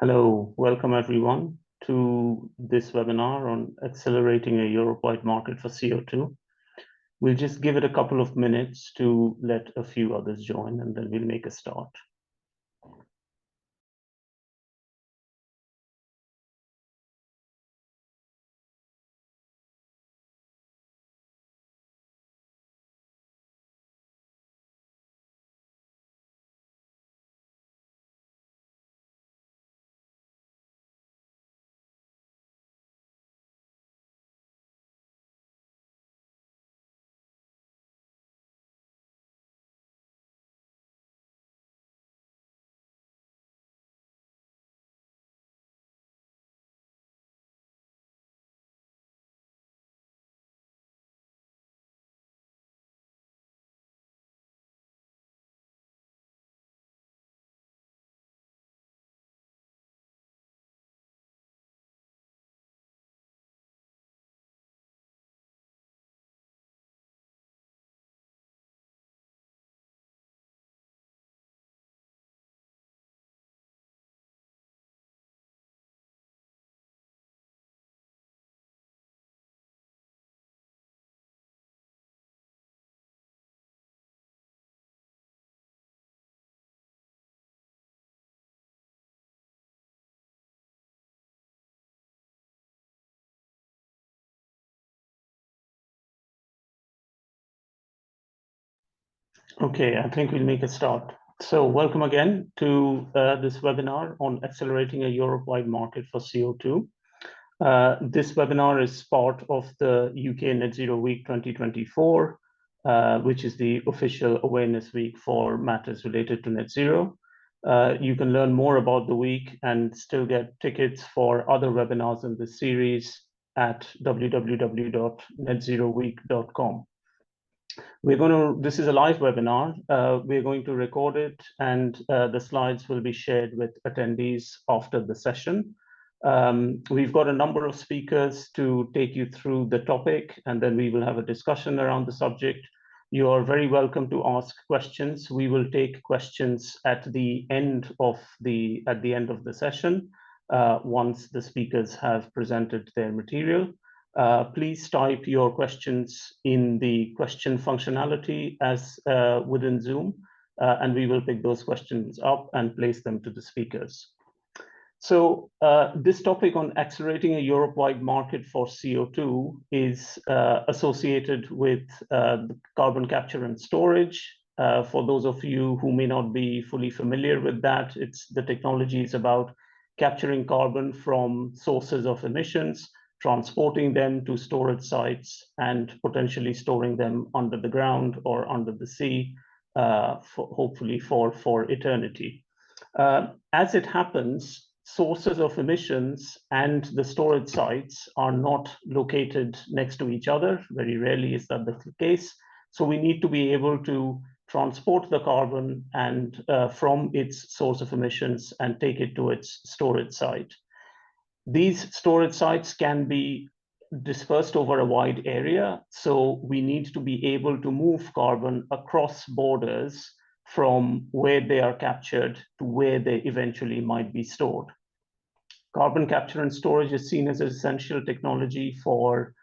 Hello, welcome everyone to this webinar on accelerating a Europe-wide market for CO2. We'll just give it a couple of minutes to let a few others join, and then we'll make a start. Okay, I think we'll make a start. So welcome again to this webinar on accelerating a Europe-wide market for CO2. This webinar is part of the UK Net Zero Week 2024, which is the official awareness week for matters related to net zero. You can learn more about the week and still get tickets for other webinars in this series at www.netzeroweek.com. This is a live webinar. We're going to record it, and the slides will be shared with attendees after the session. We've got a number of speakers to take you through the topic, and then we will have a discussion around the subject. You are very welcome to ask questions. We will take questions at the end of the session once the speakers have presented their material. Please type your questions in the question functionality as within Zoom, and we will pick those questions up and place them to the speakers. So this topic on accelerating a Europe-wide market for CO2 is associated with carbon capture and storage. For those of you who may not be fully familiar with that, the technology is about capturing carbon from sources of emissions, transporting them to storage sites, and potentially storing them under the ground or under the sea, hopefully for eternity. As it happens, sources of emissions and the storage sites are not located next to each other. Very rarely is that the case. So we need to be able to transport the carbon and from its source of emissions and take it to its storage site. These storage sites can be dispersed over a wide area, so we need to be able to move carbon across borders from where they are captured to where they eventually might be stored. Carbon capture and storage is seen as an essential technology for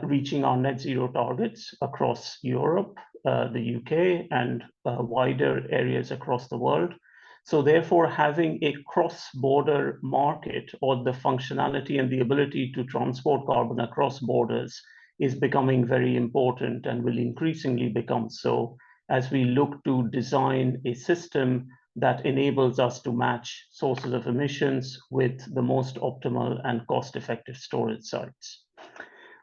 reaching our net zero targets across Europe, the UK, and wider areas across the world. So therefore, having a cross-border market, or the functionality and the ability to transport carbon across borders, is becoming very important and will increasingly become so as we look to design a system that enables us to match sources of emissions with the most optimal and cost-effective storage sites.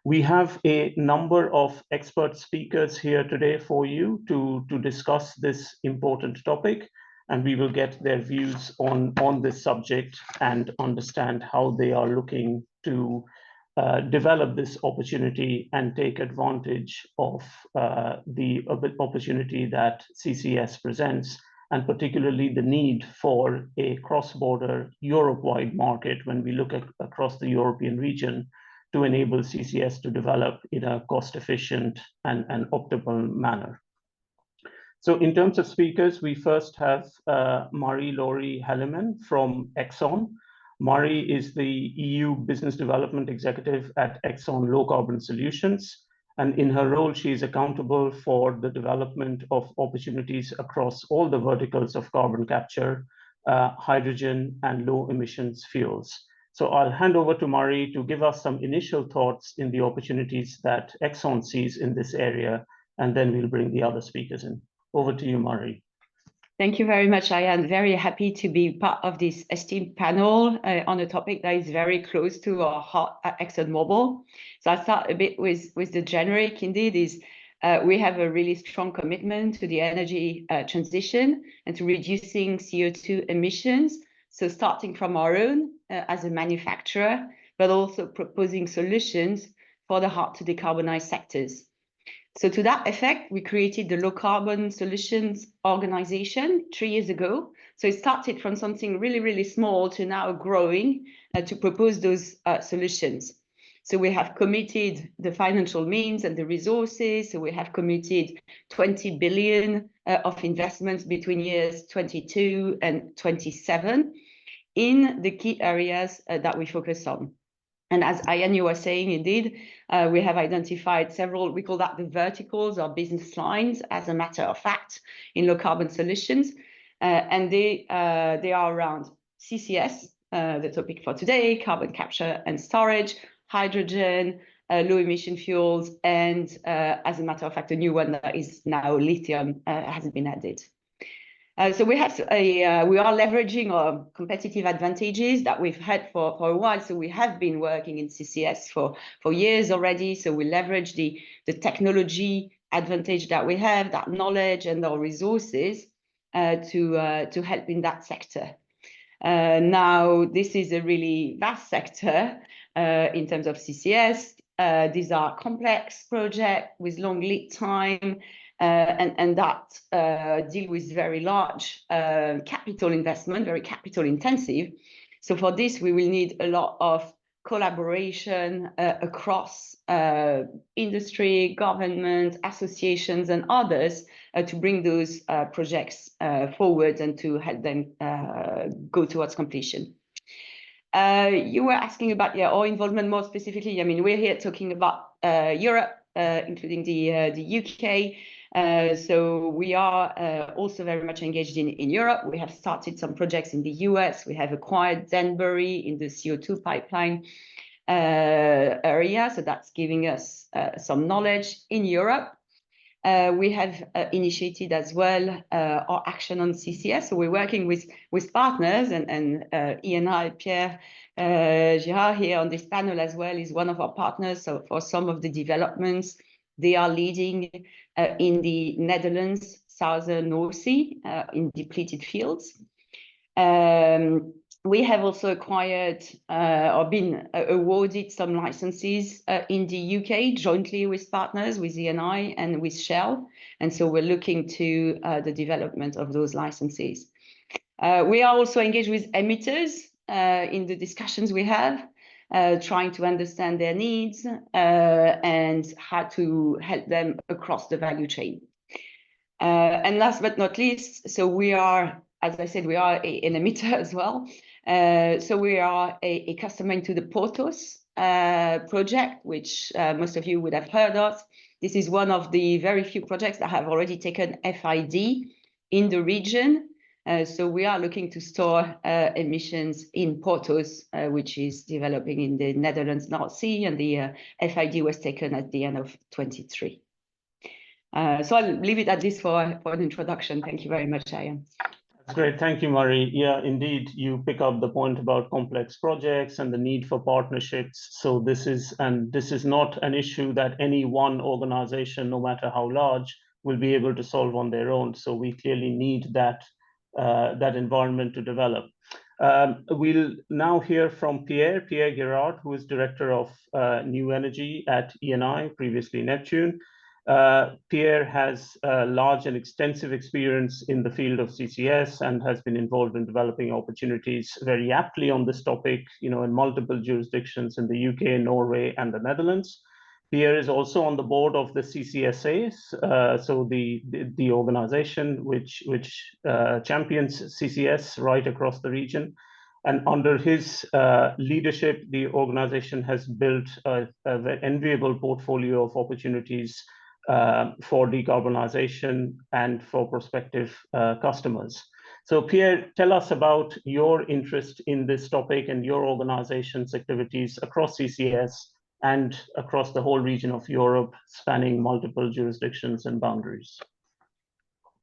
We have a number of expert speakers here today for you to discuss this important topic, and we will get their views on this subject and understand how they are looking to develop this opportunity and take advantage of the opportunity that CCS presents, and particularly the need for a cross-border Europe-wide market when we look across the European region to enable CCS to develop in a cost-efficient and optimal manner. So in terms of speakers, we first have Marie-Laure Helleman from Exxon. Marie is the EU Business Development Executive at Exxon Low Carbon Solutions. And in her role, she is accountable for the development of opportunities across all the verticals of carbon capture, hydrogen, and low emissions fuels. So I'll hand over to Marie to give us some initial thoughts in the opportunities that Exxon sees in this area, and then we'll bring the other speakers in. Over to you, Marie. Thank you very much. I am very happy to be part of this esteemed panel on a topic that is very close to our heart at ExxonMobil. So I'll start a bit with the generic. Indeed, we have a really strong commitment to the energy transition and to reducing CO2 emissions. So starting from our own as a manufacturer, but also proposing solutions for the hard to decarbonize sectors. So to that effect, we created the Low Carbon Solutions Organization 3 years ago. So it started from something really, really small to now growing to propose those solutions. So we have committed the financial means and the resources. So we have committed 20 billion of investments between years 22 and 27 in the key areas that we focus on. And as Ayani was saying, indeed, we have identified several, we call that the verticals or business lines, as a matter of fact, in low carbon solutions. And they are around CCS, the topic for today, carbon capture and storage, hydrogen, low emission fuels, and as a matter of fact, a new one that is now lithium hasn't been added. So we are leveraging our competitive advantages that we've had for a while. So we have been working in CCS for years already. So we leverage the technology advantage that we have, that knowledge and our resources to help in that sector. Now, this is a really vast sector in terms of CCS. These are complex projects with long lead time. And that deal with very large capital investment, very capital intensive. So for this, we will need a lot of collaboration across industry, government, associations, and others to bring those projects forward and to help them go towards completion. You were asking about our involvement more specifically. I mean, we're here talking about Europe, including the UK. So we are also very much engaged in Europe. We have started some projects in the US. We have acquired Denbury in the CO2 pipeline area. So that's giving us some knowledge in Europe. We have initiated as well our action on CCS. So we're working with partners, and E&I, Pierre Girard here on this panel as well is one of our partners. So for some of the developments they are leading in the Netherlands, southern North Sea, in depleted fields. We have also acquired or been awarded some licenses in the UK jointly with partners, with E&I and with Shell. And so we're looking to the development of those licenses. We are also engaged with emitters in the discussions we have, trying to understand their needs and how to help them across the value chain. And last but not least, so we are, as I said, we are an emitter as well. So we are a customer into the Porthos project, which most of you would have heard of. This is one of the very few projects that have already taken FID in the region. So we are looking to store emissions in Porthos, which is developing in the Netherlands North Sea, and the FID was taken at the end of 23. So I'll leave it at this for an introduction. Thank you very much, Ayan. That's great. Thank you, Marie. Yeah, indeed, you pick up the point about complex projects and the need for partnerships. So this is not an issue that any one organization, no matter how large, will be able to solve on their own. So we clearly need that environment to develop. We'll now hear from Pierre Girard, who is Director of New Energy at E&I, previously Neptune. Pierre has large and extensive experience in the field of CCS and has been involved in developing opportunities very aptly on this topic, in multiple jurisdictions in the UK, Norway, and the Netherlands. Pierre is also on the board of the CCSA, so the organization which champions CCS right across the region. And under his leadership, the organization has built a very enviable portfolio of opportunities for decarbonization and for prospective customers. So Pierre, tell us about your interest in this topic and your organization's activities across CCS and across the whole region of Europe, spanning multiple jurisdictions and boundaries.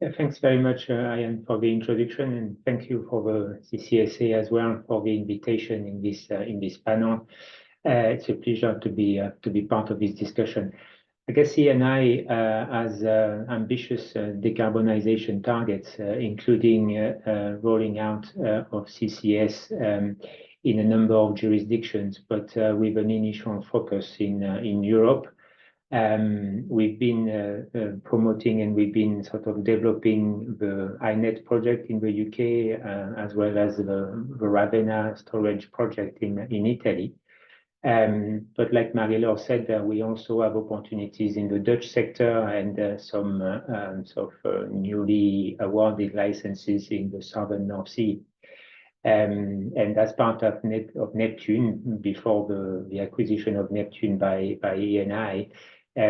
Yeah, thanks very much, Ian, for the introduction, and thank you for the CCSA as well for the invitation in this panel. It's a pleasure to be part of this discussion. I guess E&I has ambitious decarbonization targets, including rolling out of CCS in a number of jurisdictions, but with an initial focus in Europe. We've been promoting and we've been sort of developing the INET project in the UK, as well as the Ravenna storage project in Italy. But like Marie-Laure said, we also have opportunities in the Dutch sector and some sort of newly awarded licenses in the southern North Sea. And as part of Neptune, before the acquisition of Neptune by E&I,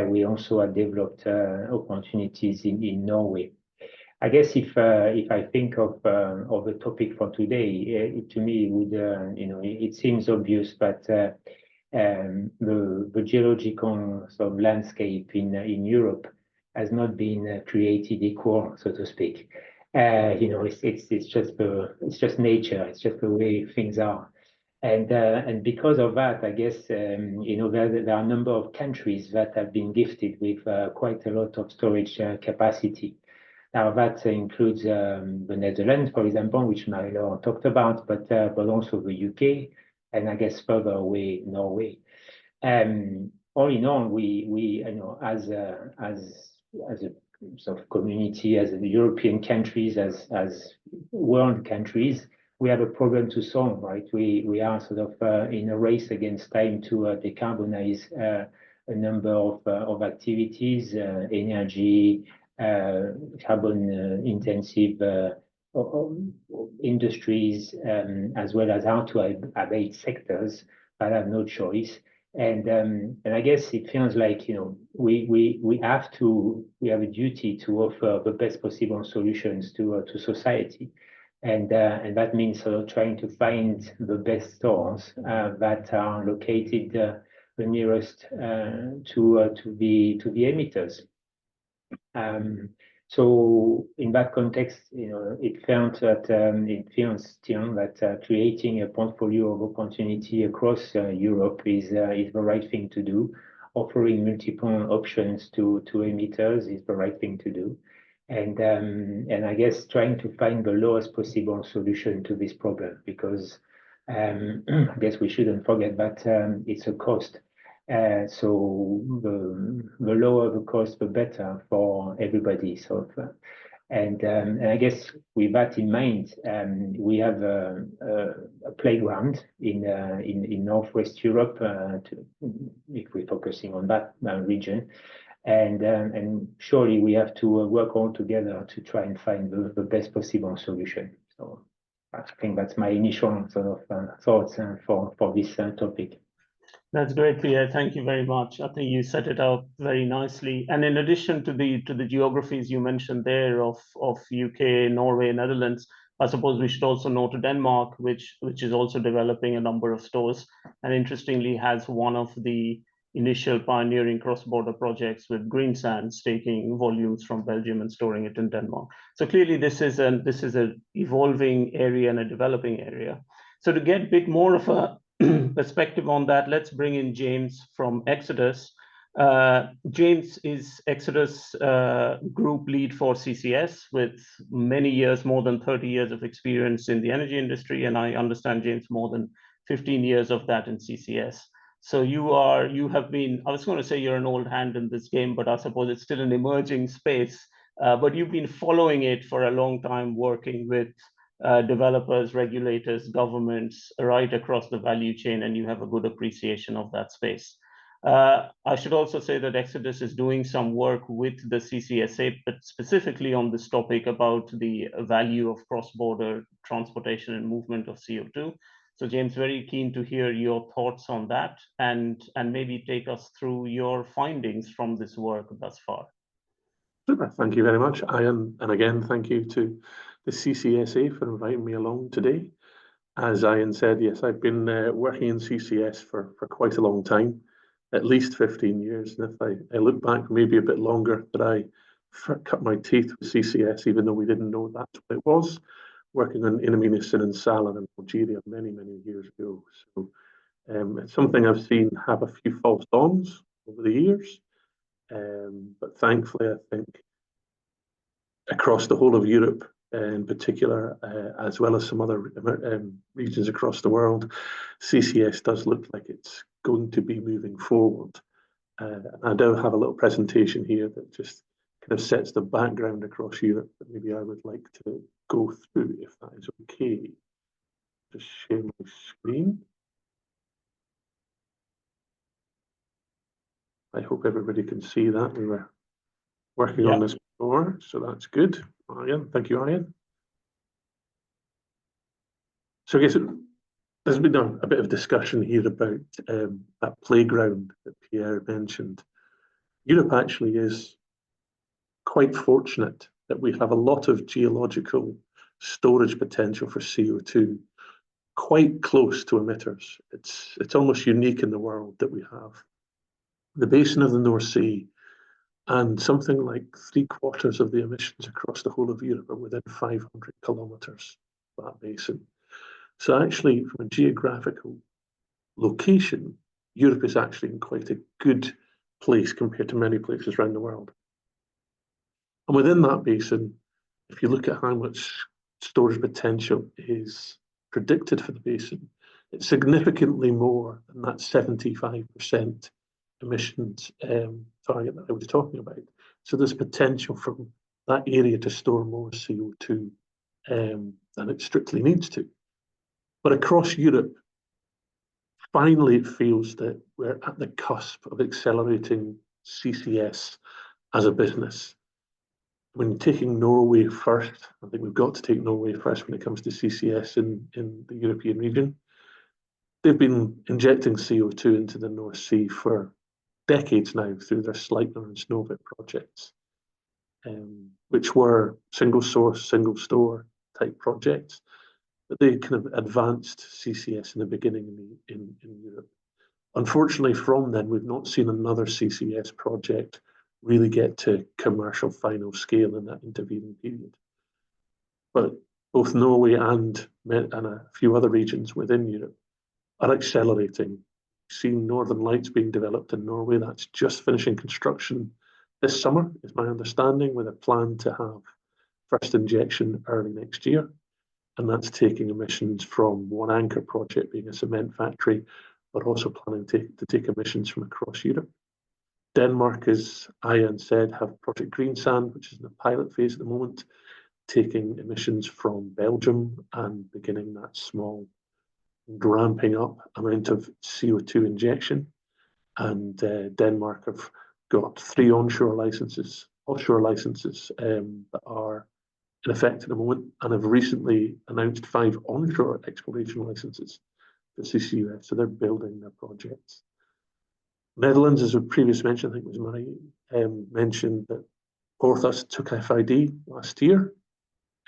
we also have developed opportunities in Norway. I guess if I think of the topic for today, to me it seems obvious, but the geological sort of landscape in Europe has not been created equal, so to speak. It's just nature. It's just the way things are. And because of that, I guess there are a number of countries that have been gifted with quite a lot of storage capacity. Now that includes the Netherlands, for example, which Marie-Laure talked about, but also the UK, and I guess further away Norway. All in all, we as a sort of community, as the European countries, as world countries, we have a problem to solve, right? We are sort of in a race against time to decarbonize a number of activities, energy, carbon intensive industries, as well as how to abate sectors that have no choice. And I guess it feels like we have a duty to offer the best possible solutions to society. And that means sort of trying to find the best stores that are located the nearest to the emitters. So in that context, it feels still that creating a portfolio of opportunity across Europe is the right thing to do. Offering multiple options to emitters is the right thing to do. And I guess trying to find the lowest possible solution to this problem, because I guess we shouldn't forget that it's a cost. So the lower the cost, the better for everybody. So, and I guess with that in mind, we have a playground in Northwest Europe, if we're focusing on that region. And surely we have to work all together to try and find the best possible solution. So I think that's my initial sort of thoughts for this topic. That's great, Pierre. Thank you very much. I think you set it out very nicely. And in addition to the geographies you mentioned there of UK, Norway, Netherlands, I suppose we should also note Denmark, which is also developing a number of stores, and interestingly has one of the initial pioneering cross-border projects with Greensands, taking volumes from Belgium and storing it in Denmark. So clearly this is an evolving area and a developing area. So to get a bit more of a perspective on that, let's bring in James from Exodus. James is Exodus group lead for CCS with many years, more than 30 years of experience in the energy industry, and I understand, James, more than 15 years of that in CCS. So you have been, I was going to say you're an old hand in this game, but I suppose it's still an emerging space. But you've been following it for a long time, working with developers, regulators, governments, right across the value chain, and you have a good appreciation of that space. I should also say that Exodus is doing some work with the CCSA, but specifically on this topic about the value of cross-border transportation and movement of CO2. So James, very keen to hear your thoughts on that and maybe take us through your findings from this work thus far. Super, thank you very much, Ian. And again, thank you to the CCSA for inviting me along today. As Ian said, yes, I've been working in CCS for quite a long time, at least 15 years. And if I look back, maybe a bit longer, but I cut my teeth with CCS, even though we didn't know that's what it was, working on Inaminosin and Salar in Algeria many, many years ago. So it's something I've seen have a few false dawns over the years. But thankfully, I think across the whole of Europe, in particular, as well as some other regions across the world, CCS does look like it's going to be moving forward. I do have a little presentation here that just kind of sets the background across Europe that maybe I would like to go through, if that is okay. Just share my screen. I hope everybody can see that. We were working on this before, so that's good. Ian, thank you, Ian. So I guess there's been a bit of discussion here about that playground that Pierre mentioned. Europe actually is quite fortunate that we have a lot of geological storage potential for CO2 quite close to emitters. It's almost unique in the world that we have the basin of the North Sea, and something like 3/4 of the emissions across the whole of Europe are within 500 kilometres of that basin. So actually, from a geographical location, Europe is actually in quite a good place compared to many places around the world. And within that basin, if you look at how much storage potential is predicted for the basin, it's significantly more than that 75% emissions target that I was talking about. So there's potential from that area to store more CO2 than it strictly needs to. But across Europe, finally it feels that we're at the cusp of accelerating CCS as a business. When taking Norway first, I think we've got to take Norway first when it comes to CCS in the European region. They've been injecting CO2 into the North Sea for decades now through their Sleipner and Snøhvit projects, which were single source, single store type projects. But they kind of advanced CCS in the beginning in Europe. Unfortunately, from then, we've not seen another CCS project really get to commercial final scale in that intervening period. But both Norway and a few other regions within Europe are accelerating. Seeing Northern Lights being developed in Norway, that's just finishing construction this summer, is my understanding, with a plan to have first injection early next year. And that's taking emissions from one anchor project being a cement factory, but also planning to take emissions from across Europe. Denmark, as Ian said, have Project Greensand, which is in the pilot phase at the moment, taking emissions from Belgium and beginning that small ramping up amount of CO2 injection. And Denmark have got 3 offshore licenses that are in effect at the moment, and have recently announced 5 onshore exploration licenses for CCUS. So they're building their projects. Netherlands, as we previously mentioned, I think it was Marie, mentioned that Porthos took FID last year,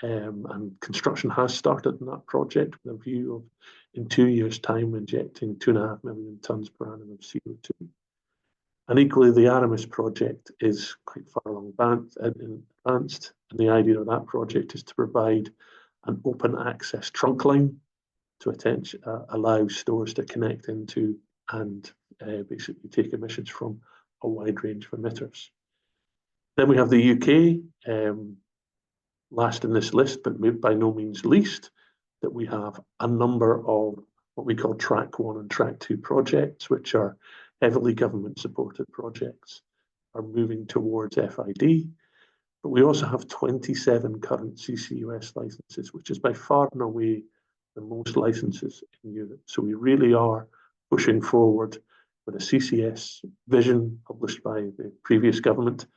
and construction has started on that project with a view of, in 2 years' time, injecting 2.5 million tonnes per annum of CO2. And equally, the Aramis project is quite far along advanced, and the idea of that project is to provide an open access trunk line to allow stores to connect into and basically take emissions from a wide range of emitters. Then we have the UK, last in this list, but by no means least, that we have a number of what we call Track 1 and Track 2 projects, which are heavily government-supported projects, are moving towards FID. But we also have 27 current CCUS licenses, which is by far and away the most licenses in Europe. So we really are pushing forward with a CCS vision published by the previous government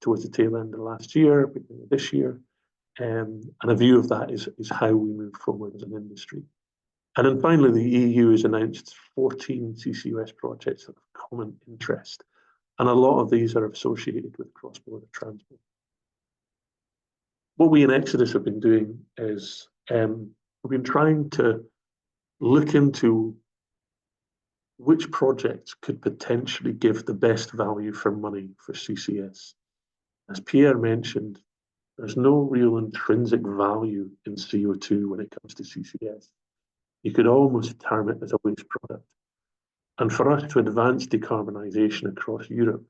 towards the tail end of last year, beginning of this year. And a view of that is how we move forward as an industry. And then finally, the EU has announced 14 CCUS projects of common interest. And a lot of these are associated with cross-border transport. What we in Exodus have been doing is we've been trying to look into which projects could potentially give the best value for money for CCS. As Pierre mentioned, there's no real intrinsic value in CO2 when it comes to CCS. You could almost term it as a waste product. And for us to advance decarbonisation across Europe,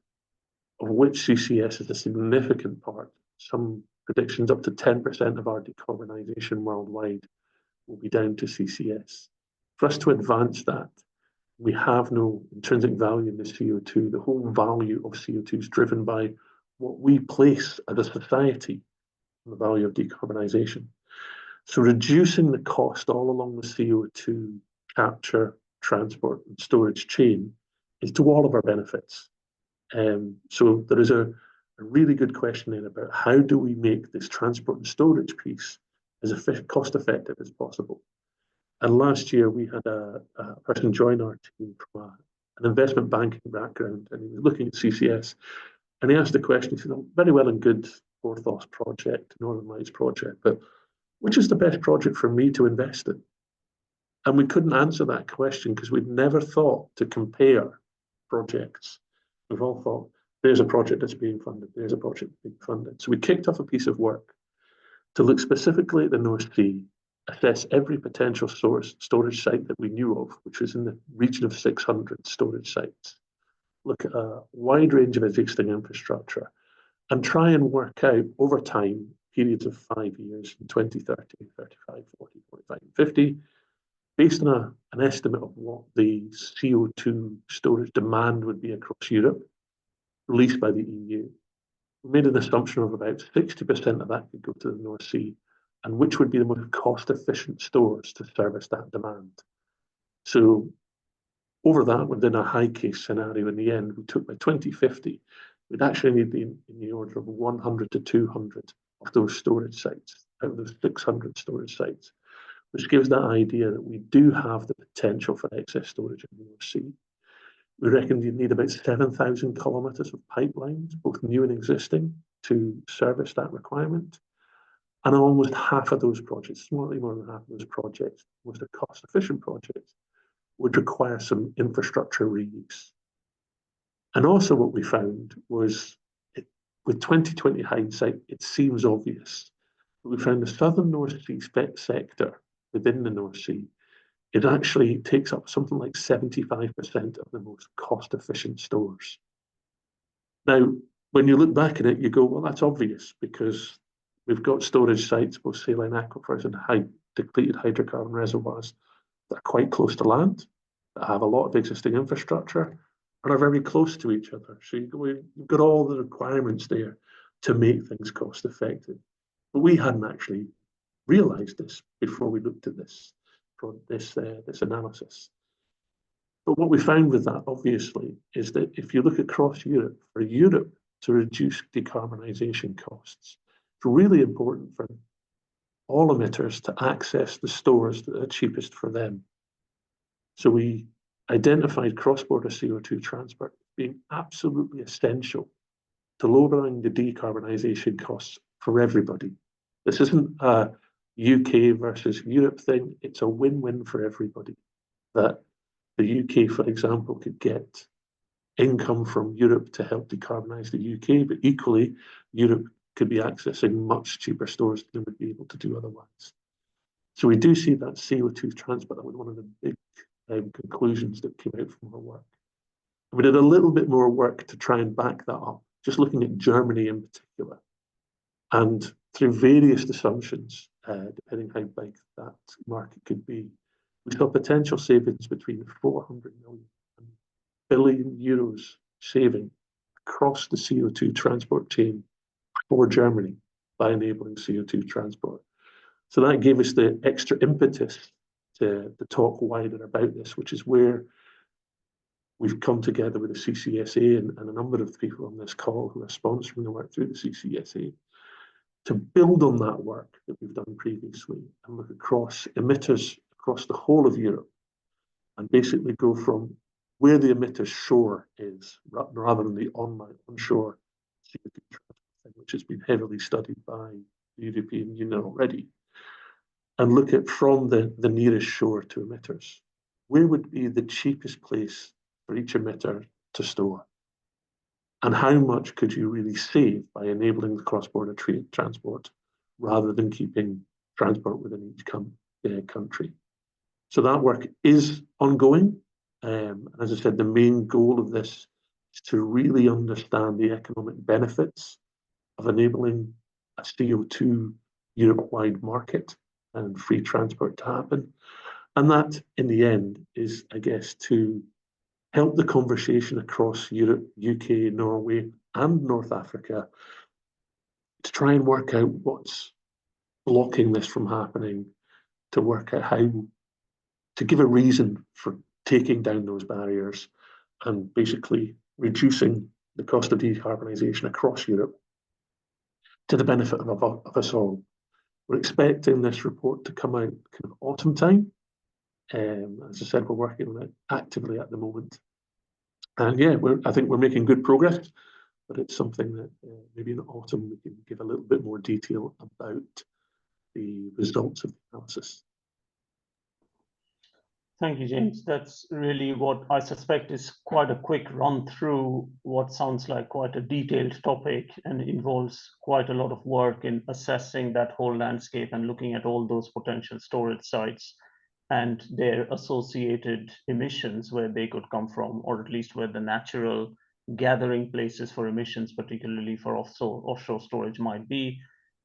of which CCS is a significant part, some predictions up to 10% of our decarbonisation worldwide will be down to CCS. For us to advance that, we have no intrinsic value in the CO2. The whole value of CO2 is driven by what we place as a society on the value of decarbonisation. So reducing the cost all along the CO2 capture, transport and storage chain is to all of our benefits. So there is a really good question in about how do we make this transport and storage piece as cost effective as possible. And last year we had a person join our team from an investment banking background, and he was looking at CCS, and he asked the question, he said, oh, very well and good Porthos project, Northern Lights project, but which is the best project for me to invest in? And we couldn't answer that question because we'd never thought to compare projects. We've all thought, there's a project that's being funded, there's a project being funded. So we kicked off a piece of work to look specifically at the North Sea, assess every potential storage site that we knew of, which was in the region of 600 storage sites, look at a wide range of existing infrastructure, and try and work out over time, periods of 5 years, 2030, 35, 40, 45, 50, based on an estimate of what the CO2 storage demand would be across Europe, released by the EU. We made an assumption of about 60% of that could go to the North Sea, and which would be the most cost-efficient stores to service that demand. So over that, within a high-case scenario, in the end, we took by 2050, we'd actually need in the order of 100 to 200 of those storage sites, out of those 600 storage sites, which gives that idea that we do have the potential for excess storage in the North Sea. We reckon you need about 7,000 kilometres of pipelines, both new and existing, to service that requirement. And almost half of those projects, slightly more than half of those projects, most are cost-efficient projects, would require some infrastructure reuse. And also what we found was, with 2020 hindsight, it seems obvious. But we found the southern North Sea sector within the North Sea, it actually takes up something like 75% of the most cost-efficient stores. Now, when you look back at it, you go, well, that's obvious, because we've got storage sites, both saline aquifers and depleted hydrocarbon reservoirs that are quite close to land, that have a lot of existing infrastructure, and are very close to each other. So you've got all the requirements there to make things cost effective. But we hadn't actually realised this before we looked at this analysis. But what we found with that, obviously, is that if you look across Europe, for Europe to reduce decarbonisation costs, it's really important for all emitters to access the stores that are cheapest for them. So we identified cross-border CO2 transport being absolutely essential to lowering the decarbonisation costs for everybody. This isn't a UK versus Europe thing, it's a win-win for everybody. That the UK, for example, could get income from Europe to help decarbonise the UK, but equally, Europe could be accessing much cheaper stores than would be able to do otherwise. So we do see that CO2 transport. That was one of the big conclusions that came out from our work. And we did a little bit more work to try and back that up, just looking at Germany in particular. And through various assumptions, depending how big that market could be, we saw potential savings between 400 million and billion euros saving across the CO2 transport chain for Germany by enabling CO2 transport. So that gave us the extra impetus to talk wider about this, which is where we've come together with the CCSA and a number of people on this call who are sponsoring the work through the CCSA to build on that work that we've done previously and look across emitters across the whole of Europe and basically go from where the emitter's shore is rather than the onshore CO2 thing, which has been heavily studied by the European Union already, and look at from the nearest shore to emitters. Where would be the cheapest place for each emitter to store? And how much could you really save by enabling the cross-border transport rather than keeping transport within each country? So that work is ongoing. As I said, the main goal of this is to really understand the economic benefits of enabling a CO2 Europe-wide market and free transport to happen. And that, in the end, is, I guess, to help the conversation across Europe, UK, Norway, and North Africa to try and work out what's blocking this from happening, to work out how to give a reason for taking down those barriers and basically reducing the cost of decarbonisation across Europe to the benefit of us all. We're expecting this report to come out kind of autumn time. As I said, we're working on it actively at the moment. And yeah, I think we're making good progress, but it's something that maybe in autumn we can give a little bit more detail about the results of the analysis. Thank you, James. That's really what I suspect is quite a quick run through what sounds like quite a detailed topic and involves quite a lot of work in assessing that whole landscape and looking at all those potential storage sites and their associated emissions, where they could come from, or at least where the natural gathering places for emissions, particularly for offshore storage, might be,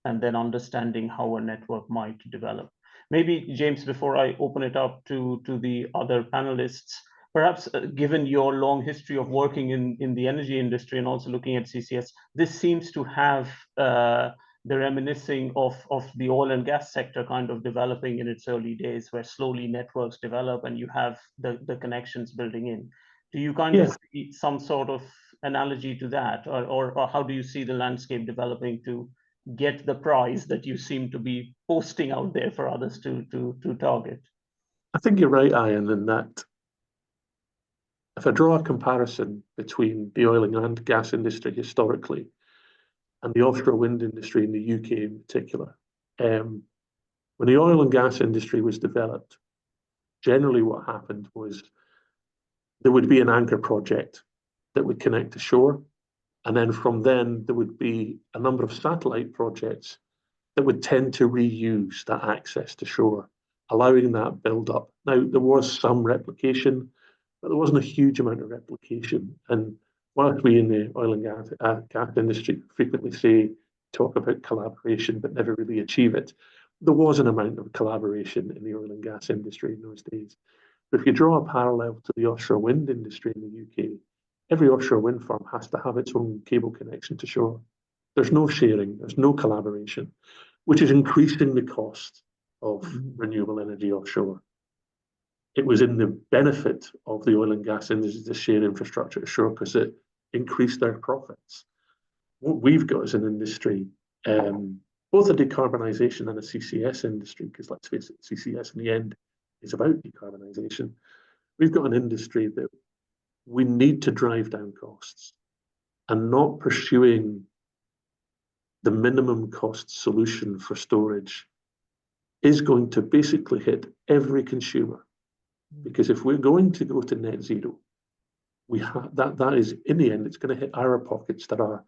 and then understanding how a network might develop. Maybe, James, before I open it up to the other panelists, perhaps given your long history of working in the energy industry and also looking at CCS, this seems to have the reminiscing of the oil and gas sector kind of developing in its early days, where slowly networks develop and you have the connections building in. Do you kind of see some sort of analogy to that, or how do you see the landscape developing to get the prize that you seem to be posting out there for others to target? I think you're right, Ian, in that if I draw a comparison between the oil and gas industry historically and the offshore wind industry in the UK in particular, when the oil and gas industry was developed, generally what happened was there would be an anchor project that would connect to shore. And then from then, there would be a number of satellite projects that would tend to reuse that access to shore, allowing that build up. Now, there was some replication, but there wasn't a huge amount of replication. And whilst we in the oil and gas industry frequently talk about collaboration, but never really achieve it, there was an amount of collaboration in the oil and gas industry in those days. But if you draw a parallel to the offshore wind industry in the UK, every offshore wind farm has to have its own cable connection to shore. There's no sharing, there's no collaboration, which is increasing the cost of renewable energy offshore. It was in the benefit of the oil and gas industry to share infrastructure to shore because it increased their profits. What we've got as an industry, both a decarbonisation and a CCS industry, because let's face it, CCS in the end is about decarbonisation. We've got an industry that we need to drive down costs, and not pursuing the minimum cost solution for storage is going to basically hit every consumer. Because if we're going to go to net zero, that is, in the end, it's going to hit our pockets, that our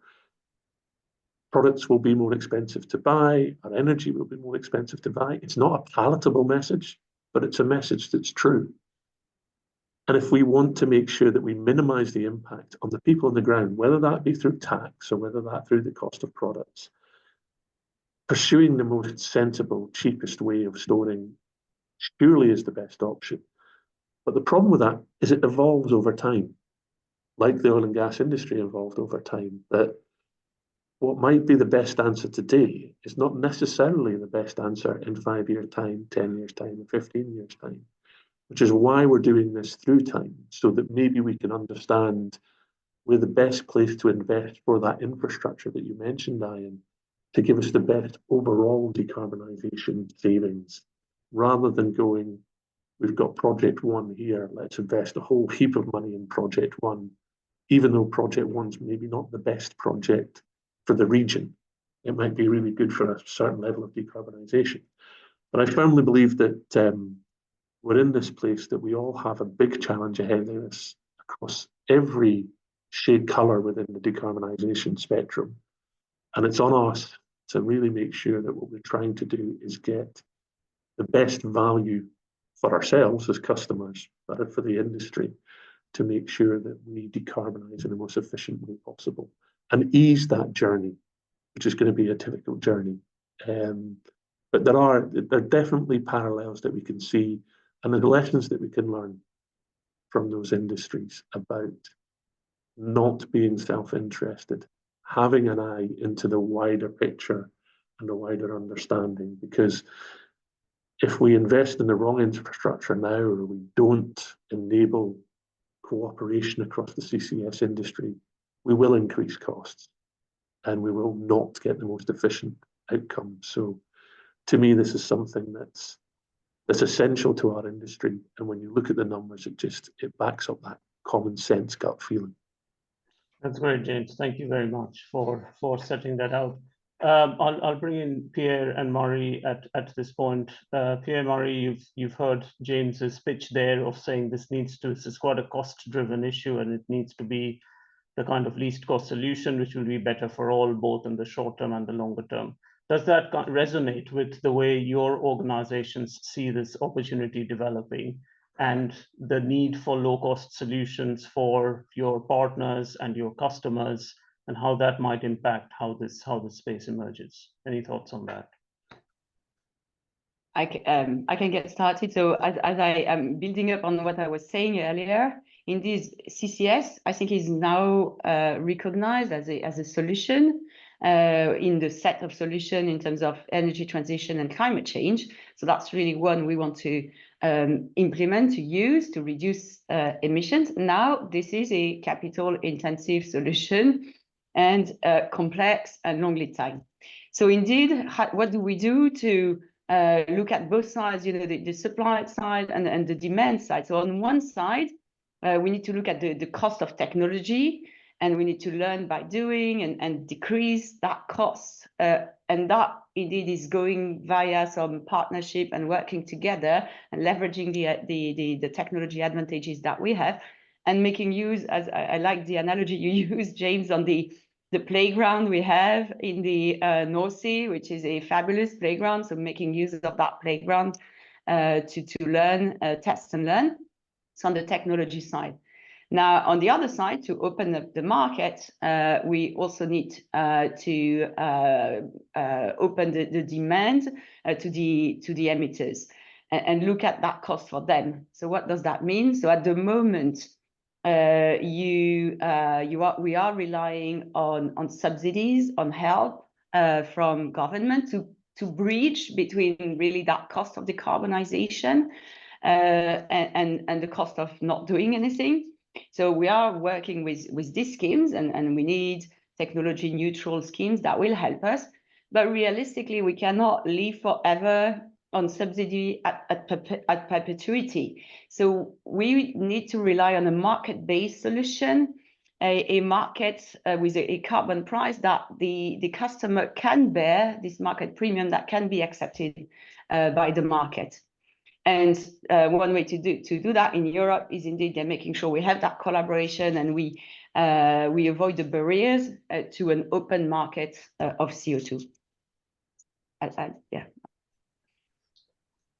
products will be more expensive to buy, our energy will be more expensive to buy. It's not a palatable message, but it's a message that's true. And if we want to make sure that we minimize the impact on the people on the ground, whether that be through tax or whether that through the cost of products, pursuing the most sensible, cheapest way of storing surely is the best option. But the problem with that is it evolves over time, like the oil and gas industry evolved over time, that what might be the best answer today is not necessarily the best answer in 5 years' time, 10 years' time, or 15 years' time. which is why we're doing this through time, so that maybe we can understand where the best place to invest for that infrastructure that you mentioned, Ian, to give us the best overall decarbonisation savings, rather than going, we've got project one here, let's invest a whole heap of money in project one, even though project one's maybe not the best project for the region. It might be really good for a certain level of decarbonisation. But I firmly believe that we're in this place that we all have a big challenge ahead of us across every shade colour within the decarbonisation spectrum. And it's on us to really make sure that what we're trying to do is get the best value for ourselves as customers, but for the industry, to make sure that we decarbonise in the most efficient way possible and ease that journey, which is going to be a difficult journey. But there are definitely parallels that we can see, and the lessons that we can learn from those industries about not being self-interested, having an eye into the wider picture and a wider understanding. Because if we invest in the wrong infrastructure now, or we don't enable cooperation across the CCS industry, we will increase costs and we will not get the most efficient outcome. So to me, this is something that's essential to our industry. And when you look at the numbers, it backs up that common sense gut feeling. That's great, James. Thank you very much for setting that out. I'll bring in Pierre and Murray at this point. Pierre, Murray, you've heard James's pitch there of saying this is quite a cost-driven issue, and it needs to be the kind of least cost solution, which will be better for all, both in the short term and the longer term. Does that resonate with the way your organizations see this opportunity developing and the need for low-cost solutions for your partners and your customers, and how that might impact how this space emerges? Any thoughts on that? I can get started. So as I am building up on what I was saying earlier, in this CCS, I think is now recognized as a solution in the set of solution in terms of energy transition and climate change. So that's really one we want to implement, to use, to reduce emissions. Now, this is a capital-intensive solution and complex and long lead time. So indeed, what do we do to look at both sides, the supply side and the demand side? So on one side, we need to look at the cost of technology, and we need to learn by doing and decrease that cost. And that indeed is going via some partnership and working together and leveraging the technology advantages that we have, and making use, as I like the analogy you use, James, on the playground we have in the North Sea, which is a fabulous playground. So making use of that playground to learn, test and learn. So on the technology side. Now, on the other side, to open up the market, we also need to open the demand to the emitters and look at that cost for them. So what does that mean? So at the moment, we are relying on subsidies, on help from government to bridge between really that cost of decarbonization and the cost of not doing anything. So we are working with these schemes, and we need technology neutral schemes that will help us. But realistically, we cannot live forever on subsidy at perpetuity. So we need to rely on a market-based solution, a market with a carbon price that the customer can bear, this market premium that can be accepted by the market. And one way to do that in Europe is indeed making sure we have that collaboration and we avoid the barriers to an open market of CO2.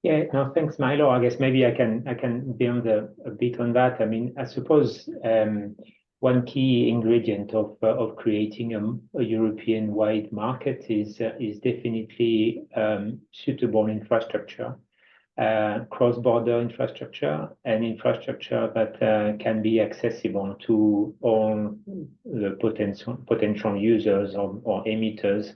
Yeah, no, thanks, Milo. I guess maybe I can build a bit on that. I mean, I suppose one key ingredient of creating a European-wide market is definitely suitable infrastructure. Cross-border infrastructure and infrastructure that can be accessible to all the potential users or emitters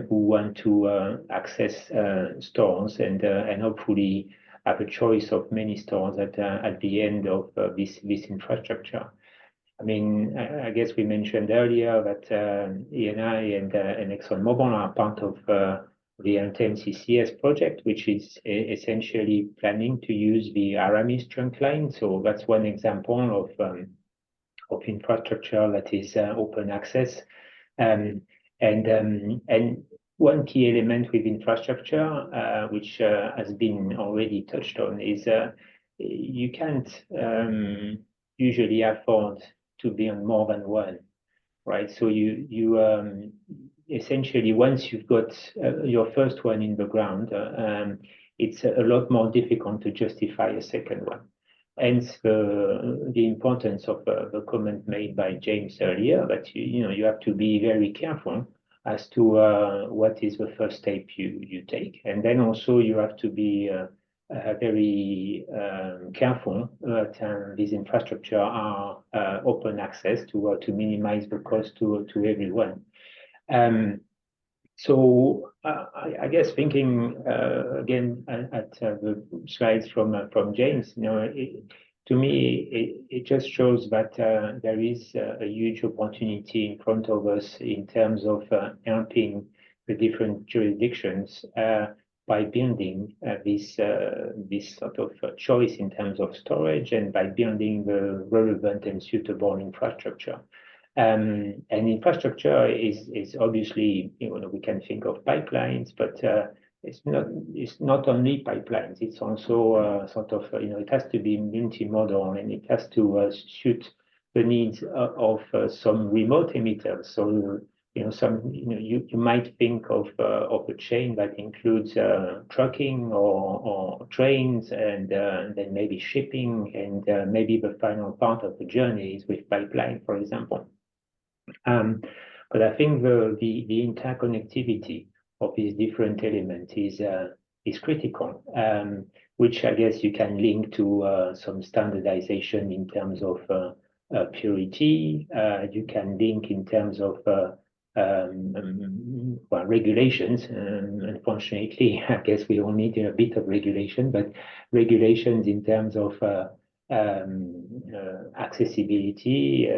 who want to access stores and hopefully have a choice of many stores at the end of this infrastructure. I mean, I guess we mentioned earlier that Eni and ExxonMobil are part of the Anthem CCS project, which is essentially planning to use the Aramis trunk line. So that's one example of infrastructure that is open access. And one key element with infrastructure, which has been already touched on, is you can't usually afford to be on more than one, right? So you essentially, once you've got your first one in the ground, it's a lot more difficult to justify a second one. Hence the importance of the comment made by James earlier, that you have to be very careful as to what is the first step you take, and then also you have to be very careful that these infrastructure are open access to minimize the cost to everyone. So I guess thinking again at the slides from James, to me it just shows that there is a huge opportunity in front of us in terms of helping the different jurisdictions by building this sort of choice in terms of storage, and by building the relevant and suitable infrastructure. And infrastructure is obviously, we can think of pipelines, but it's not only pipelines. It's also sort of, it has to be multimodal, and it has to suit the needs of some remote emitters. So you might think of a chain that includes trucking or trains, and then maybe shipping, and maybe the final part of the journey is with pipeline, for example. But I think the interconnectivity of these different elements is critical, which I guess you can link to some standardization in terms of purity. You can link in terms of regulations. Unfortunately, I guess we all need a bit of regulation, but regulations in terms of accessibility,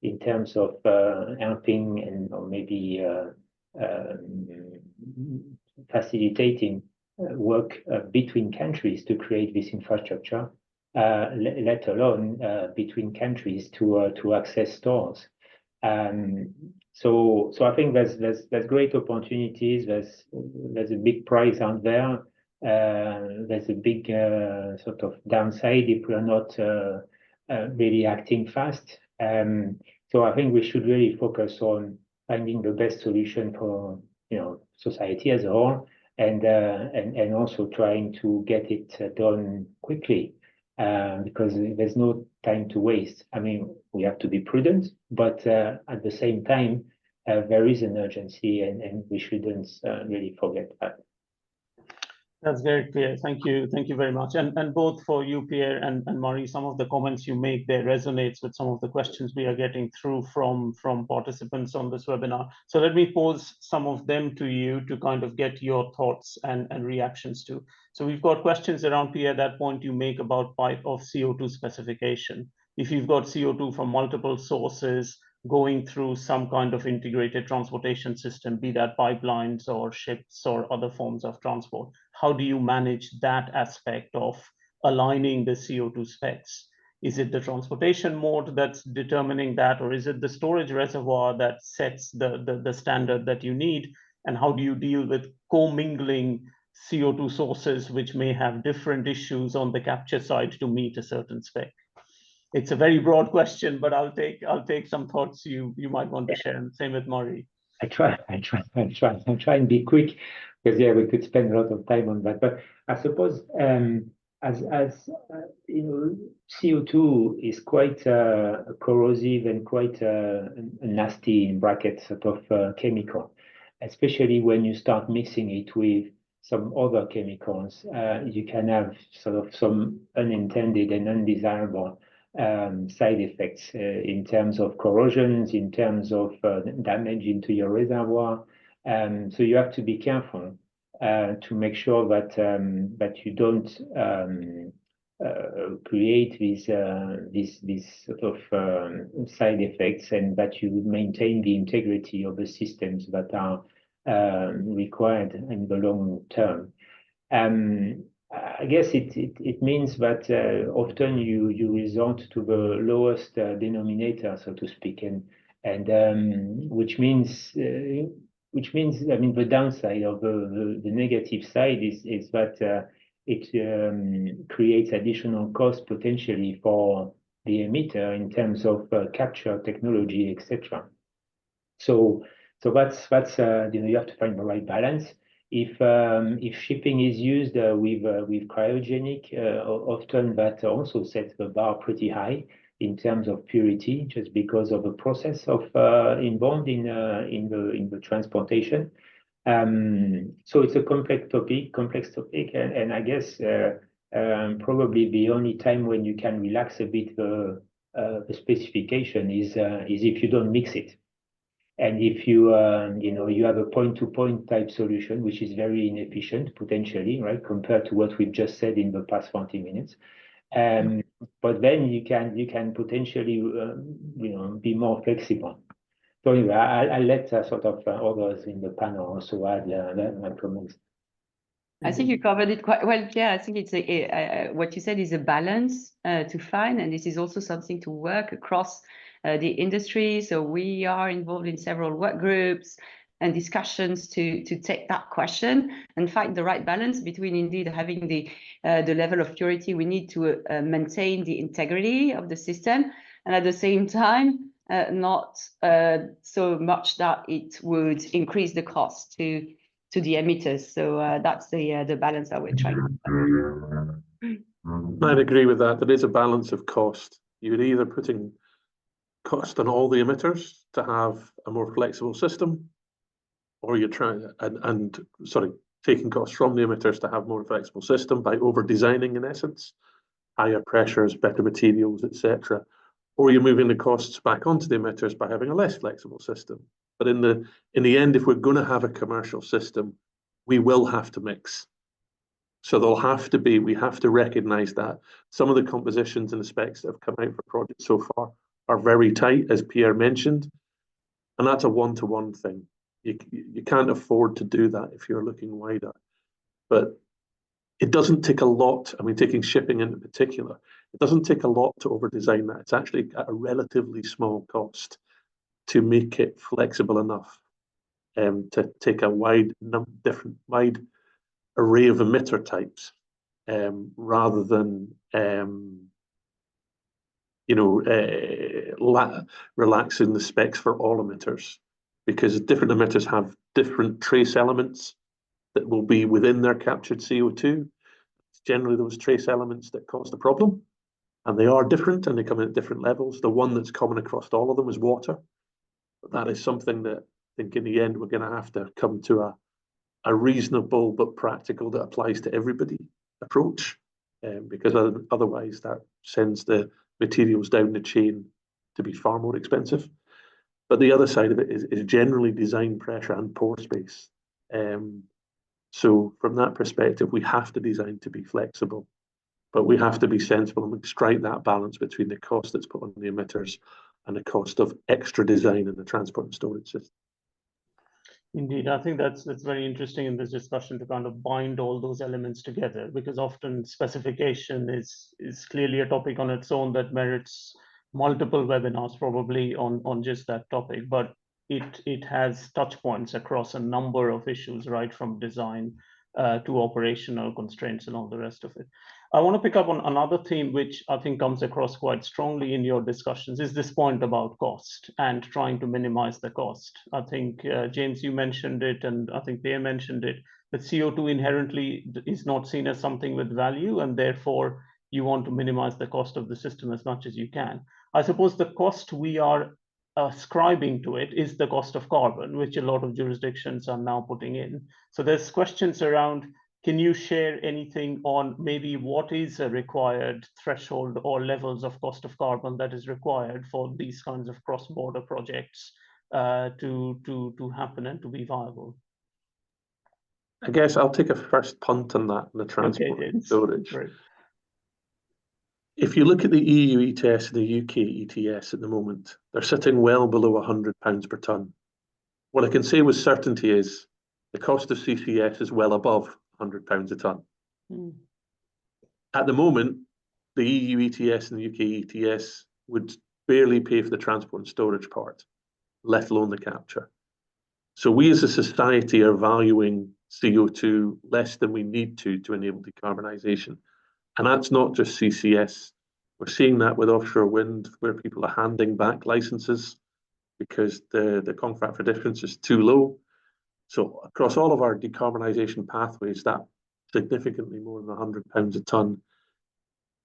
in terms of helping and or maybe facilitating work between countries to create this infrastructure, let alone between countries to access stores. So I think there's great opportunities. There's a big prize out there. There's a big sort of downside if we are not really acting fast. So I think we should really focus on finding the best solution for society as a whole, and also trying to get it done quickly, because there's no time to waste. I mean, we have to be prudent, but at the same time, there is an urgency, and we shouldn't really forget that. That's very clear. Thank you very much. And both for you, Pierre and Marie, some of the comments you make there resonates with some of the questions we are getting through from participants on this webinar. So let me pose some of them to you to kind of get your thoughts and reactions to. So we've got questions around, Pierre, that point you make about pipe of CO2 specification. If you've got CO2 from multiple sources going through some kind of integrated transportation system, be that pipelines or ships or other forms of transport, how do you manage that aspect of aligning the CO2 specs? Is it the transportation mode that's determining that, or is it the storage reservoir that sets the standard that you need? And how do you deal with commingling CO2 sources which may have different issues on the capture side to meet a certain spec? It's a very broad question, but I'll take some thoughts you might want to share. And same with Marie. I try and be quick, because we could spend a lot of time on that. But I suppose as CO2 is quite corrosive and quite a nasty, in brackets, sort of chemical, especially when you start mixing it with some other chemicals. You can have sort of some unintended and undesirable side effects in terms of corrosions, in terms of damage into your reservoir. So you have to be careful to make sure that that you don't create these sort of side effects, and that you maintain the integrity of the systems that are required in the long term. I guess it means that often you resort to the lowest denominator, so to speak, and which means I mean, the downside of the negative side is that it creates additional cost potentially for the emitter in terms of capture technology, etc. So that's you know, you have to find the right balance. If shipping is used with cryogenic, often that also sets the bar pretty high in terms of purity, just because of the process of involved in the transportation. So it's a complex topic, and I guess probably the only time when you can relax a bit the specification is if you don't mix it. And if you you know, you have a point-to-point type solution, which is very inefficient potentially, right, compared to what we've just said in the past 40 minutes. But then you can potentially you know, be more flexible. So anyway, I'll let sort of others in the panel also add my comments. I think you covered it quite well. Yeah, I think it's what you said is a balance to find, and this is also something to work across the industry. So we are involved in several work groups and discussions to take that question and find the right balance between indeed having the level of purity we need to maintain the integrity of the system, and at the same time not so much that it would increase the cost to the emitters. So that's the balance that we're trying to find. I'd agree with that. There is a balance of cost. You're either putting cost on all the emitters to have a more flexible system, or you're trying taking costs from the emitters to have more flexible system by over designing, in essence, higher pressures, better materials, etc. Or you're moving the costs back onto the emitters by having a less flexible system. But in the end, if we're going to have a commercial system, we will have to mix. So we have to recognize that some of the compositions and the specs that have come out for projects so far are very tight, as Pierre mentioned, and that's a one-to-one thing. You can't afford to do that if you're looking wider. But it doesn't take a lot. I mean, taking shipping into particular, it doesn't take a lot to over-design that. It's actually at a relatively small cost to make it flexible enough to take a wide array of emitter types, rather than relaxing the specs for all emitters, because different emitters have different trace elements that will be within their captured CO2. It's generally those trace elements that cause the problem, and they are different and they come in at different levels. The one that's common across all of them is water. But that is something that I think in the end we're going to have to come to a reasonable but practical that applies to everybody approach, because otherwise that sends the materials down the chain to be far more expensive. But the other side of it is generally design pressure and pore space. So from that perspective, we have to design to be flexible, but we have to be sensible and strike that balance between the cost that's put on the emitters and the cost of extra design in the transport and storage system. Indeed, I think that's very interesting in this discussion to kind of bind all those elements together, because often specification is clearly a topic on its own that merits multiple webinars probably on just that topic, but it has touch points across a number of issues, right from design to operational constraints and all the rest of it. I want to pick up on another theme which I think comes across quite strongly in your discussions, is this point about cost and trying to minimize the cost. I think, James, you mentioned it, and I think Pierre mentioned it, that CO2 inherently is not seen as something with value, and therefore you want to minimize the cost of the system as much as you can. I suppose the cost we are ascribing to it is the cost of carbon, which a lot of jurisdictions are now putting in. So there's questions around, can you share anything on maybe what is a required threshold or levels of cost of carbon that is required for these kinds of cross-border projects to happen and to be viable? I guess I'll take a first punt on that, on the transport and James. storage. Great. If you look at the EU ETS and the UK ETS at the moment, they're sitting well below £100 per tonne. What I can say with certainty is the cost of CCS is well above £100 a tonne. At the moment, the EU ETS and the UK ETS would barely pay for the transport and storage part, let alone the capture. So we as a society are valuing CO2 less than we need to enable decarbonisation. And that's not just CCS. We're seeing that with offshore wind, where people are handing back licenses because the contract for difference is too low. So across all of our decarbonisation pathways, that significantly more than £100 a tonne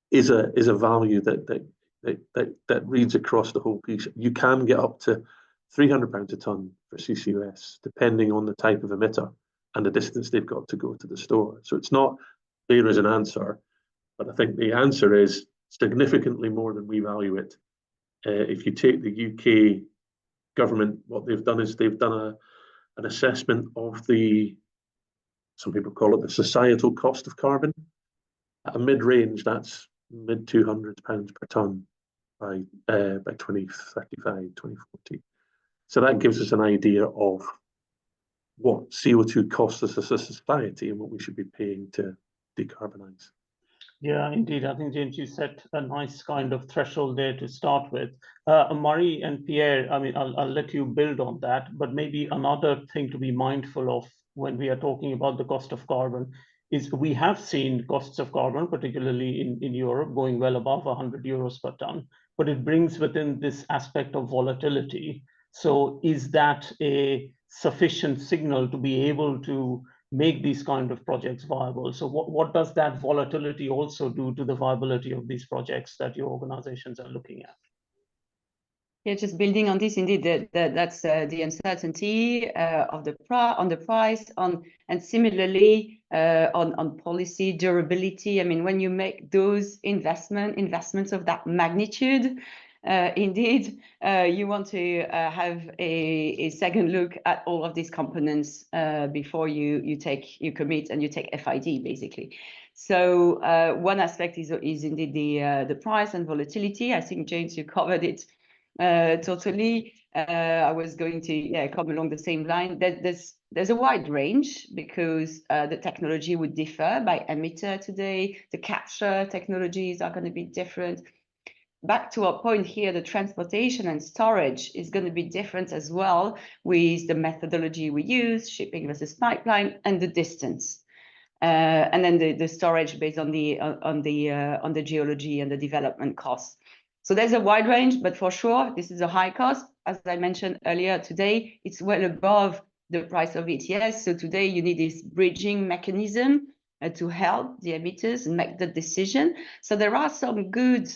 is a value that reads across the whole piece. You can get up to £300 a tonne for CCUS, depending on the type of emitter and the distance they've got to go to the store. So it's not there as an answer, but I think the answer is significantly more than we value it. If you take the UK government, what they've done is they've done an assessment of some people call it the societal cost of carbon. At a mid-range, that's mid £200s per tonne by 2035, 2040. So that gives us an idea of what CO2 costs us as a society and what we should be paying to decarbonise. Yeah, indeed. I think, James, you set a nice kind of threshold there to start with. Murray and Pierre, I mean, I'll let you build on that, but maybe another thing to be mindful of when we are talking about the cost of carbon is we have seen costs of carbon, particularly in Europe, going well above €100 per tonne, but it brings within this aspect of volatility. So is that a sufficient signal to be able to make these kind of projects viable? So what does that volatility also do to the viability of these projects that your organizations are looking at? Yeah, just building on this, indeed, that's the uncertainty of the price, and similarly on policy durability. I mean, when you make those investments of that magnitude, indeed, you want to have a second look at all of these components before you commit and you take FID, basically. So one aspect is indeed the price and volatility. I think, James, you covered it totally. I was going to come along the same line. There's a wide range because the technology would differ by emitter today. The capture technologies are going to be different. Back to our point here, the transportation and storage is going to be different as well with the methodology we use, shipping versus pipeline, and the distance. And then the storage based on the geology and the development costs. So there's a wide range, but for sure, this is a high cost. As I mentioned earlier today, it's well above the price of ETS. So today you need this bridging mechanism to help the emitters make the decision. So there are some good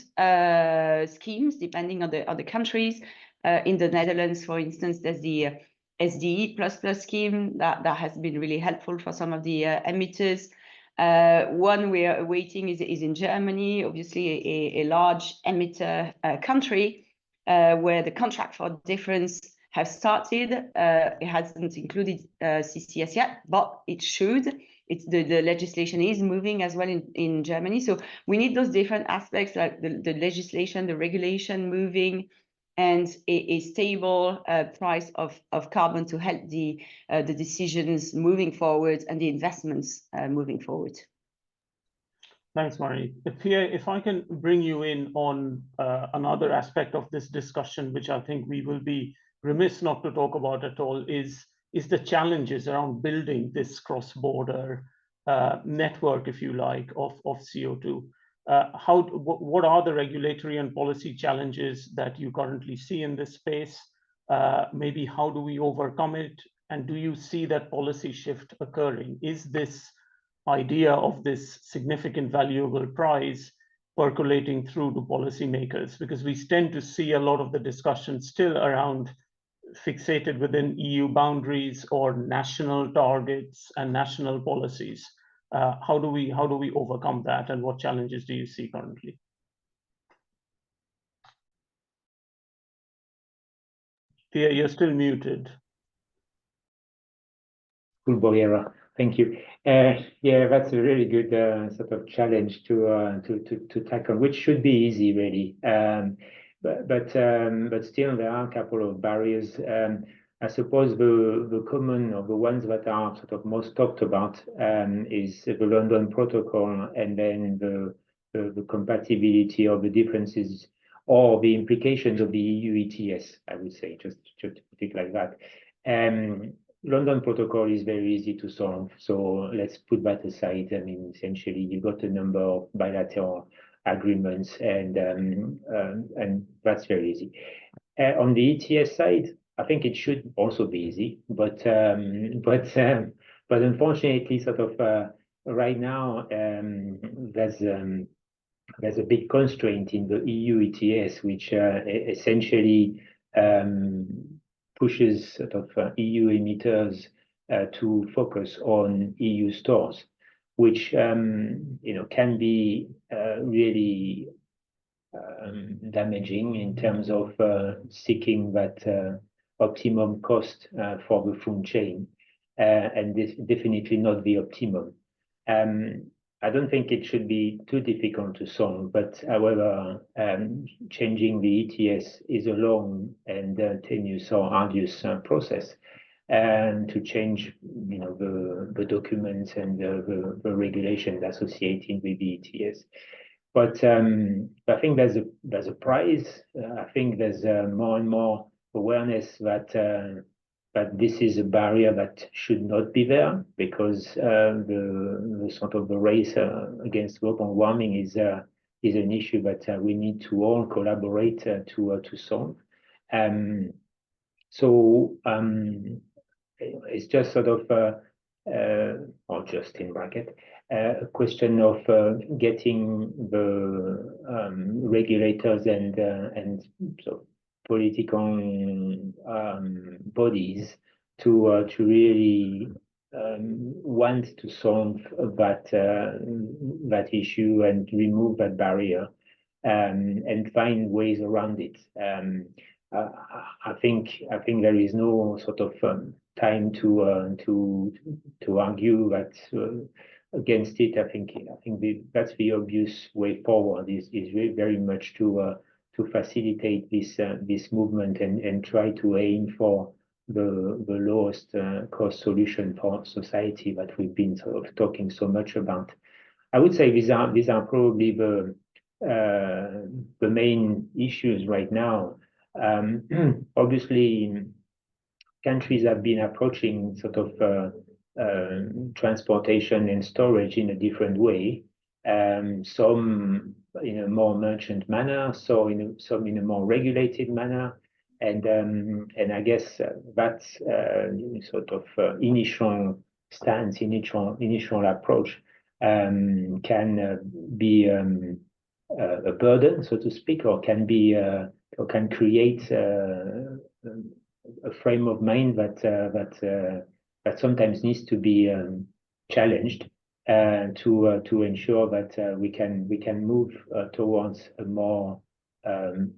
schemes depending on the countries. In the Netherlands, for instance, there's the SDE++ scheme that has been really helpful for some of the emitters. One we are awaiting is in Germany, obviously a large emitter country where the contract for difference has started. It hasn't included CCS yet, but it should. The legislation is moving as well in Germany. So we need those different aspects like the legislation, the regulation moving, and a stable price of carbon to help the decisions moving forward and the investments moving forward. Thanks, Murray. Pierre, if I can bring you in on another aspect of this discussion, which I think we will be remiss not to talk about at all, is the challenges around building this cross-border network, if you like, of CO2. What are the regulatory and policy challenges that you currently see in this space? Maybe how do we overcome it? And do you see that policy shift occurring? Is this idea of this significant valuable prize percolating through to policymakers? Because we tend to see a lot of the discussion still around fixated within EU boundaries or national targets and national policies. How do we overcome that, and what challenges do you see currently? Thea, you're still muted. Schoolboy era. Thank you. Yeah, that's a really good sort of challenge to tackle, which should be easy, really. But still, there are a couple of barriers. I suppose the common, or the ones that are sort of most talked about, is the London Protocol, and then the compatibility of the differences or the implications of the EU ETS, I would say, just to put it like that. London Protocol is very easy to solve, so let's put that aside. I mean, essentially, you've got a number of bilateral agreements, and that's very easy. On the ETS side, I think it should also be easy, but unfortunately, sort of right now, there's a big constraint in the EU ETS, which essentially pushes sort of EU emitters to focus on EU stores, which can be really damaging in terms of seeking that optimum cost for the food chain, and this definitely not the optimum. I don't think it should be too difficult to solve, but however, changing the ETS is a long and tenuous or arduous process, and to change, the documents and the regulations associated with the ETS. But I think there's a prize. I think there's more and more awareness that this is a barrier that should not be there, because the sort of the race against global warming is an issue that we need to all collaborate to solve. So it's just sort of or just in bracket a question of getting the regulators and so political bodies to really want to solve that issue and remove that barrier, and find ways around it. I think there is no sort of time to argue that against it. I think that's the obvious way forward. Is very much to facilitate this movement and try to aim for the lowest cost solution for society that we've been sort of talking so much about. I would say these are probably the main issues right now. Obviously, countries have been approaching sort of transportation and storage in a different way. Some in a more merchant manner, some in a more regulated manner, and I guess that sort of initial stance, initial approach can be a burden, so to speak, or can be or can create a frame of mind that sometimes needs to be challenged to ensure that we can move towards a more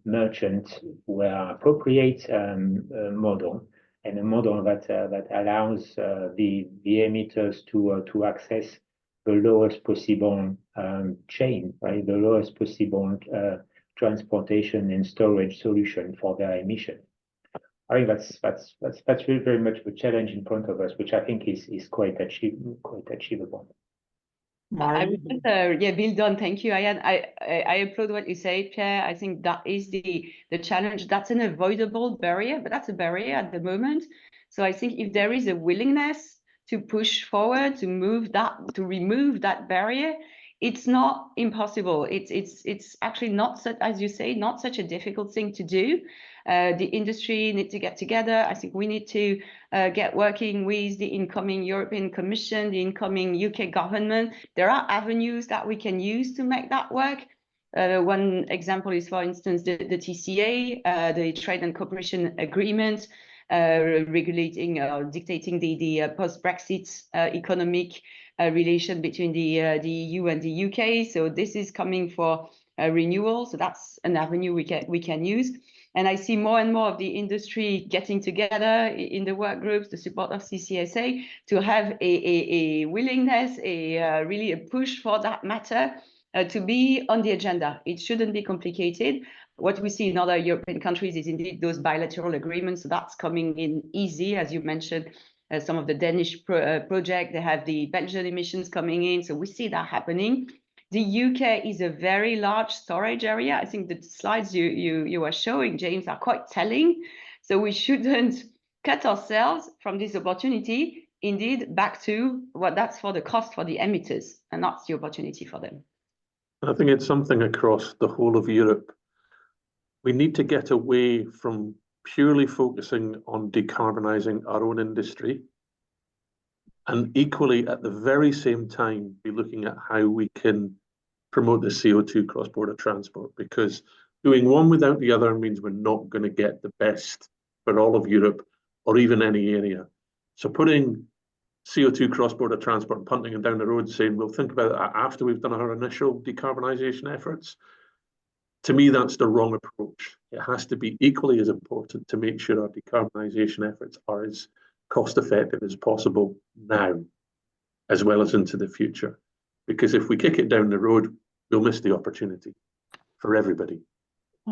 merchant, where appropriate, model, and a model that allows the emitters to access the lowest possible chain, right? The lowest possible transportation and storage solution for their emission. I think that's really very much the challenge in front of us, which I think is quite achievable. I would build on. Thank you, Ian. I applaud what you say, Pierre. I think that is the challenge. That's an avoidable barrier, but that's a barrier at the moment. So I think if there is a willingness to push forward, to remove that barrier, it's not impossible. It's actually not such, as you say, not such a difficult thing to do. The industry need to get together. I think we need to get working with the incoming European Commission, the incoming UK government. There are avenues that we can use to make that work. One example is, for instance, the TCA, the Trade and Cooperation Agreement, regulating or dictating the post-Brexit economic relation between the EU and the UK. So this is coming for renewal. So that's an avenue we can use. And I see more and more of the industry getting together in the work groups, the support of CCSA, to have a willingness, really a push for that matter to be on the agenda. It shouldn't be complicated. What we see in other European countries is indeed those bilateral agreements. So that's coming in easy, as you mentioned. Some of the Danish project, they have the Belgian emissions coming in. So we see that happening. The UK is a very large storage area. I think the slides you were showing, James, are quite telling. So we shouldn't cut ourselves from this opportunity. Indeed, back to what that's for the cost for the emitters, and that's the opportunity for them. I think it's something across the whole of Europe. We need to get away from purely focusing on decarbonising our own industry, and equally at the very same time be looking at how we can promote the CO2 cross-border transport, because doing one without the other means we're not going to get the best for all of Europe or even any area. So putting CO2 cross-border transport and punting it down the road, saying we'll think about that after we've done our initial decarbonisation efforts, to me, that's the wrong approach. It has to be equally as important to make sure our decarbonisation efforts are as cost-effective as possible now, as well as into the future. Because if we kick it down the road, we'll miss the opportunity for everybody.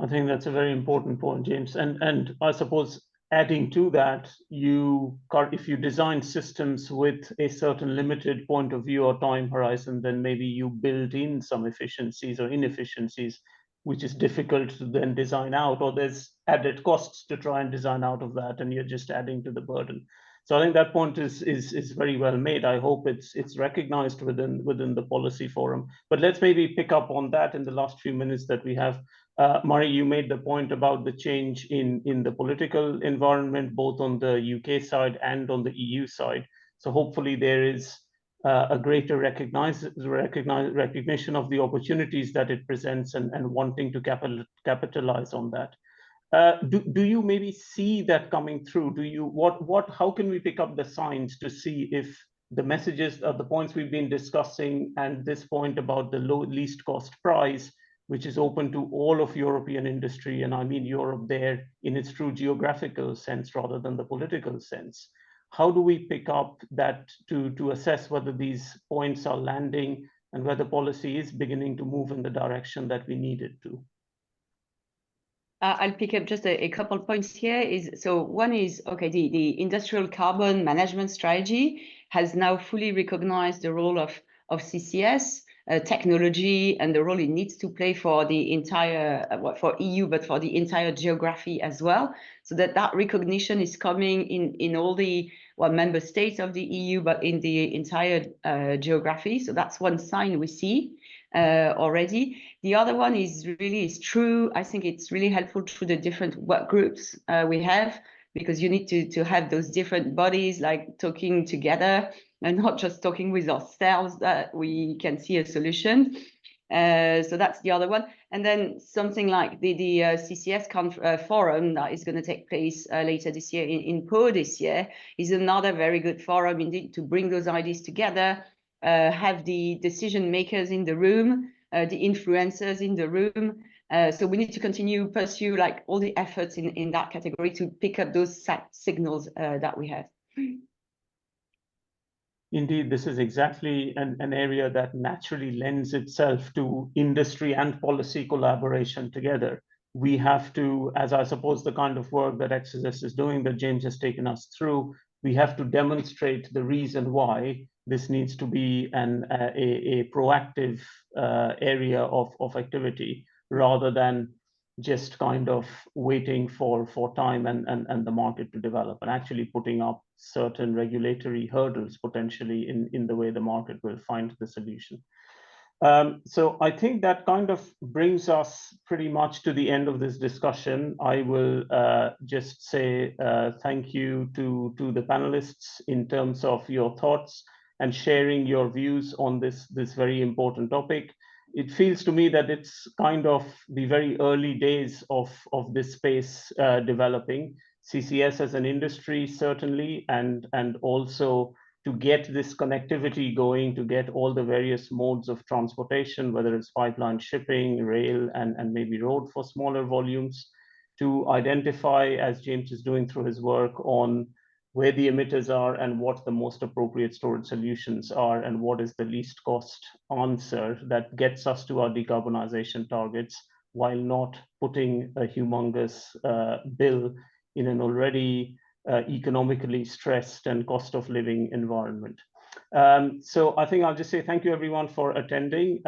I think that's a very important point, James. And I suppose adding to that, if you design systems with a certain limited point of view or time horizon, then maybe you build in some efficiencies or inefficiencies, which is difficult to then design out, or there's added costs to try and design out of that, and you're just adding to the burden. So I think that point is very well made. I hope it's recognized within the policy forum. But let's maybe pick up on that in the last few minutes that we have. Murray, you made the point about the change in the political environment, both on the UK side and on the EU side. So hopefully there is a greater recognition of the opportunities that it presents and wanting to capitalize on that. Do you maybe see that coming through? How can we pick up the signs to see if the messages, the points we've been discussing, and this point about the least cost price, which is open to all of European industry, and I mean Europe there in its true geographical sense rather than the political sense. How do we pick up that to assess whether these points are landing and whether policy is beginning to move in the direction that we need it to? I'll pick up just a couple points here. So one is, okay, the industrial carbon management strategy has now fully recognized the role of CCS technology and the role it needs to play for the entire, for EU, but for the entire geography as well. So that recognition is coming in all the member states of the EU, but in the entire geography. So that's one sign we see already. The other one is true. I think it's really helpful through the different work groups we have, because you need to have those different bodies like talking together and not just talking with ourselves that we can see a solution. So that's the other one. And then something like the CCS forum that is going to take place later this year in Pau this year is another very good forum indeed to bring those ideas together, have the decision makers in the room, the influencers in the room. So we need to continue pursue like all the efforts in that category to pick up those signals that we have. Indeed, this is exactly an area that naturally lends itself to industry and policy collaboration together. We have to, as I suppose the kind of work that XSS is doing, that James has taken us through, we have to demonstrate the reason why this needs to be a proactive area of activity, rather than just kind of waiting for time and the market to develop, and actually putting up certain regulatory hurdles potentially in the way the market will find the solution. So I think that kind of brings us pretty much to the end of this discussion. I will just say thank you to the panelists in terms of your thoughts and sharing your views on this very important topic. It feels to me that it's kind of the very early days of this space developing. CCS as an industry, certainly, and also to get this connectivity going, to get all the various modes of transportation, whether it's pipeline shipping, rail, and maybe road for smaller volumes, to identify, as James is doing through his work, on where the emitters are and what the most appropriate storage solutions are and what is the least cost answer that gets us to our decarbonization targets while not putting a humongous bill in an already economically stressed and cost of living environment. So I think I'll just say thank you everyone for attending.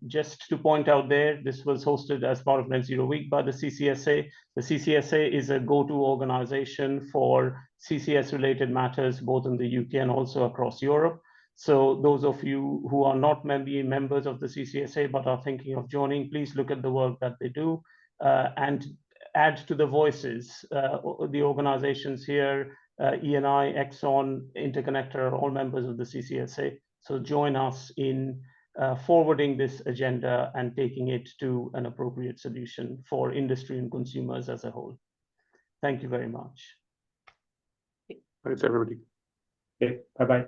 Just to point out there, this was hosted as part of Net Zero Week by the CCSA. The CCSA is a go-to organization for CCS related matters, both in the UK and also across Europe. So those of you who are not maybe members of the CCSA but are thinking of joining, please look at the work that they do and add to the voices. The organizations here, ENI, Exxon, Interconnector are all members of the CCSA. So join us in forwarding this agenda and taking it to an appropriate solution for industry and consumers as a whole. Thank you very much. Thanks, everybody. Okay, bye-bye.